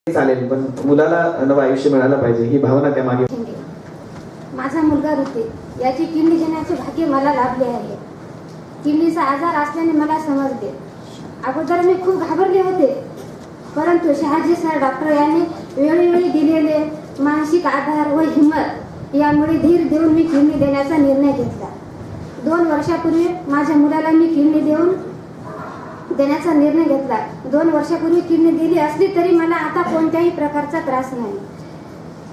चालेल, पण मुलाला नवं आयुष्य मिळालं पाहिजे ही भावना त्यामागे. माझा मुलगा ऋतिक याची किडनी देण्याचे भाग्य मला लाभले आहे. किडनीचा आजार असल्याने मला समजले. अगोदर मी खूप घाबरले होते, परंतु शहाजी सर डॉक्टर यांनी वेळोवेळी दिलेले मानसिक आधार व हिंमत यामुळे धीर देऊन मी किडनी देण्याचा निर्णय घेतला. 2 वर्षापूर्वी माझ्या मुलाला मी किडनी देण्याचा निर्णय घेतला. 2 वर्षापूर्वी किडनी दिली असली तरी मला आता कोणत्याही प्रकारचा त्रास नाही.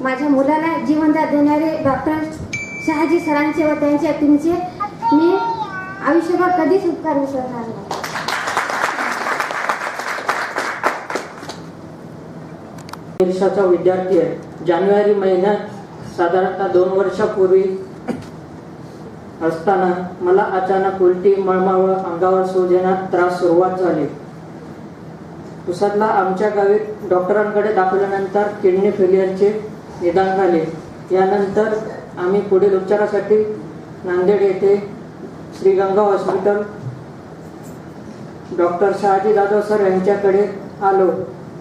माझ्या मुलाला जीवनदान देणारे डॉक्टर शहाजी सरांचे व त्यांच्या टीमचे मी आयुष्यभर कधीच उपकार विसरणार नाही. वर्षाचा विद्यार्थी आहे. जानेवारी महिन्यात साधारणतः 2 वर्षापूर्वी असताना मला अचानक उलटी, मळमळ व अंगावर सूज येण्यास त्रास सुरुवात झाली. पुसदला आमच्या गावी डॉक्टरांकडे दाखवल्यानंतर किडनी फेलियरचे निदान झाले. यानंतर आम्ही पुढील उपचारासाठी नांदेड येथे Shriganga hospital doctor Shahaji Jadhav sir यांच्याकडे आलो.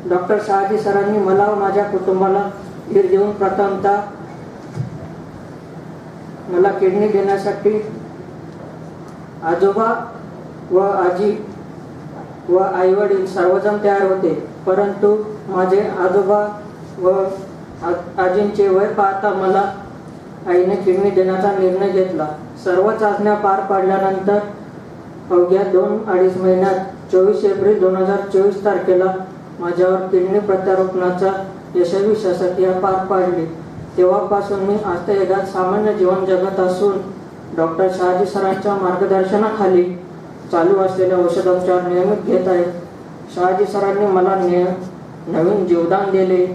डॉक्टर शहाजी सरांनी मला व माझ्या कुटुंबाला धीर देऊन प्रथमतः मला किडनी देण्यासाठी आजोबा व आजी व आई वडील सर्वजण तयार होते, परंतु माझे आजोबा व आजींचे वय पाहता मला आईने किडनी देण्याचा निर्णय घेतला. सर्व चाचण्या पार पाडल्यानंतर अवघ्या 2-2.5 महिन्यात 24 एप्रिल 2024 तारखेला माझ्यावर किडनी प्रत्यारोपणाचा यशस्वी शस्त्रक्रिया पार पाडली. तेव्हापासून मी आजतागायत सामान्य जीवन जगत असून डॉक्टर शहाजी सरांच्या मार्गदर्शनाखाली चालू असलेल्या औषधोपचार नियमित घेत आहे. शहाजी सरांनी मला नवीन जीवदान दिले.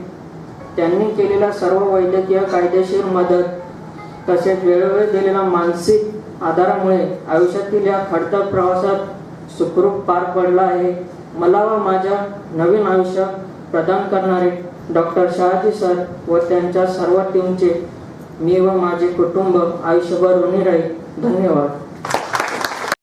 त्यांनी केलेल्या सर्व वैद्यकीय कायदेशीर मदत तसेच वेळोवेळी दिलेल्या मानसिक आधारामुळे आयुष्यातील या खडतर प्रवासात सुखरूप पार पडला आहे. मला व माझ्या नवीन आयुष्य प्रदान करणारे डॉक्टर शहाजी सर व त्यांच्या सर्व टीमचे मी व माझे कुटुंब आयुष्यभर ऋणी राहील. धन्यवाद.